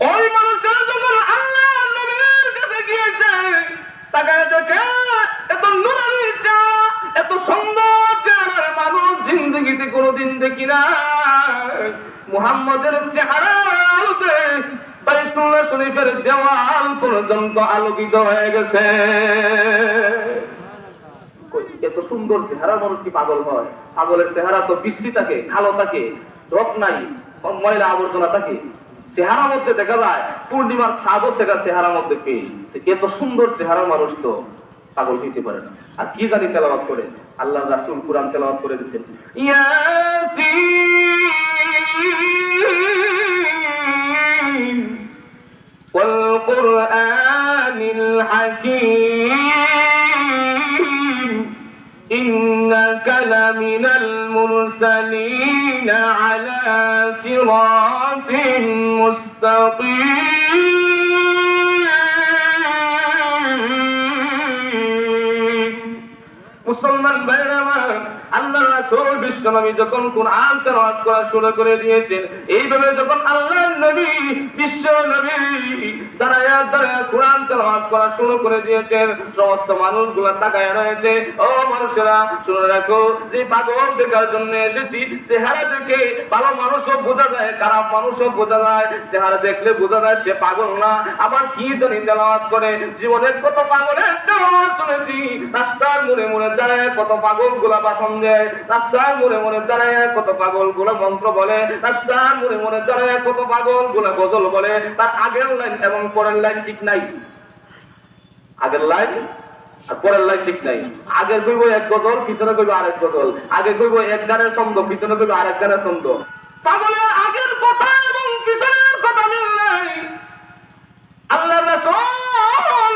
ওই মানুষেরা যখন আল্লাহ নবীর কাছে গিয়েছে, তাকায় দেখে এত নুরানি চেহারা, এত সুন্দর চেহারার মানুষ জিন্দগিতে কোনোদিন দেখি না। মুহাম্মদের চেহারা আলোতে বাইতুল্লাহ শরীফের দেওয়াল পর্যন্ত আলোকিত হয়ে গেছে। এত সুন্দর চেহারা মানুষ কি পাগল হয়? পাগলের চেহারা তো বিশ্রী থাকে, কালো থাকে, রক নাই, ময়লা আবর্জনা থাকে। চেহারার মধ্যে দেখা যায় পূর্ণিমার ছাদও সেটা চেহারার মধ্যে পেয়ে। এত সুন্দর চেহারা মানুষ তো পাগল হইতে পারে না। আর কি জানি তেলাওয়াত করে, আল্লাহ রাসূল কুরআন তেলাওয়াত করে দিয়েছেন, ইয়াসিন ওয়াল কুরআনিল হাকীম ইন্নাকা লামিনাল মুরসালিন আলা সিরাতিন মুস্তাকিম। মুসলমান ভাইরা আমার, আল্লাহ রাসূল বিশ্বনবী যখন কুরআন তেলাওয়াত করা শুরু করে দিয়েছেন, এইভাবে যখন আল্লাহর নবী বিশ্বনবী দাঁড়ায়া দাঁড়ায়া কুরআন তেলাওয়াত করা শুরু করে দিয়েছেন, সমস্ত মানুষগুলো তাকায় রয়েছে। ও মানুষেরা শুনে রাখো, যে পাগল দেখার জন্য এসেছি, চেহারা দেখে ভালো মানুষও বোঝা যায়, খারাপ মানুষও বোঝা যায়। চেহারা দেখলে বোঝা যায় সে পাগল না। আবার কি জানি তেলাওয়াত করে, জীবনের কত পাগলের তেলাওয়াত শুনেছি। রাস্তার মোড়ে মোড়ে দাঁড়ায় কত পাগল গুলা ভাষণ দেয়, রাস্তার মোড়ে মোড়ে দাঁড়ায় কত পাগল গুলা মন্ত্র বলে, রাস্তার মোড়ে মোড়ে দাঁড়ায় কত পাগল গুলা গজল বলে। তার আগের লাইন এবং পরের লাইন ঠিক নাই। আগের লাইন আর পরের লাইন ঠিক নাই। আগে কইব এক গজল, পিছনে কইব আরেক গজল। আগে কইব এক গানের ছন্দ, পিছনে কইব আরেক গানের ছন্দ। পাগলের আগের কথা এবং পিছনের কথা মিল নাই। আল্লাহ রাসূল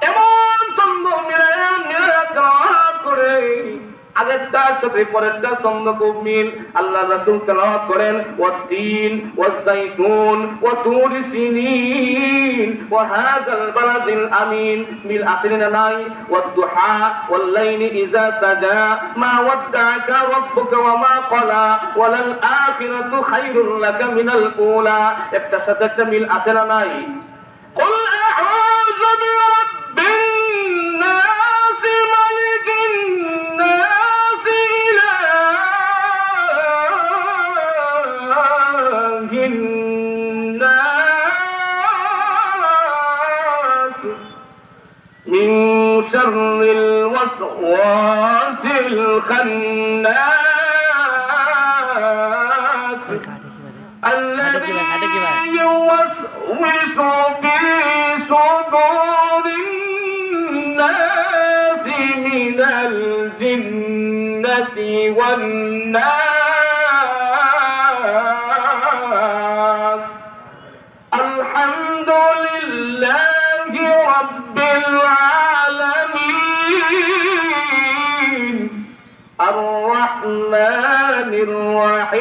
এমন ছন্দ মিলায়া মিলায়া তেলাওয়াত করে, আগেরটার সাথে পরেরটা ছন্দ খুব মিল। আল্লাহ রাসূল তেলাওয়াত করেন, ওয়াত-তিন ওয়াজ-যাইতুন ওয়া তুর সিনিন ওয়া হাযাল বালাদিল আমিন। মিল আসেন না নাই? ওয়াদ-দুহা ওয়াল-লাইলি ইযা সাজা মা ওয়াদ্দাকা রাব্বুকা ওয়া মা ক্বালা ওয়ালাল আখিরাতু খায়রুল লাকা মিনাল উলা। একটার সাথে একটা মিল আসে না নাই? قل أعوذ برب الناس ملك الناس إله الناس من شر الوسواس الخناس الذي يوسوس في صدور الناس من الجنة والناس. الحمد لله رب العالمين الرحمن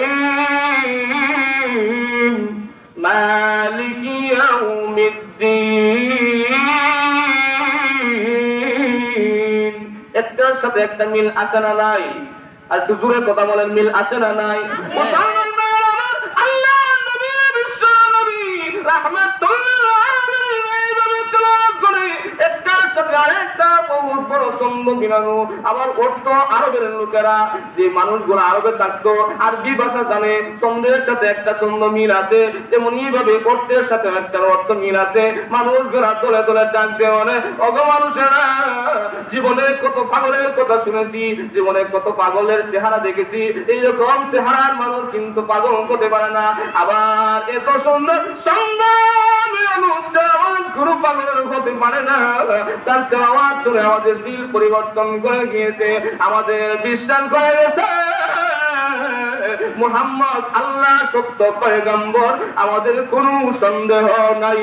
الرحيم مالك يوم الدين. একটার সাথে একটা মিল আছে না নাই? আর একটু জোরে কথা বলেন, মিল আছে না নাই? আল্লাহ নবী বিশ্ব নবী রাহমাতুল্লাহ আলাইহি এইভাবে তেলাওয়াত করে একটার সাথে আরেকটা বহুত বড় ছন্দ মিলানো। আবার অর্থ আরবের লোকেরা, যে মানুষগুলো আরবে থাকতো, আরবি ভাষা জানে, ছন্দের সাথে একটা ছন্দ মিল আছে, তেমন এইভাবে অর্থের সাথে একটা অর্থ মিল আছে। মানুষগুলা দলে দলে ডাক দিয়ে বলে, ওগো মানুষেরা, জীবনে কত পাগলের কথা শুনেছি, জীবনে কত পাগলের চেহারা দেখেছি, এইরকম চেহারার মানুষ কিন্তু পাগল হতে পারে না। আবার এত সুন্দর কোনো পাগলের হতে পারে না। তার তেলাওয়াত শুনে আমাদের দিল পরিবর্তন করে গিয়েছে, আমাদের বিশ্বাস করে গেছে মুহাম্মদ আল্লাহ সত্য পয়গম্বর, আমাদের কোনো সন্দেহ নাই।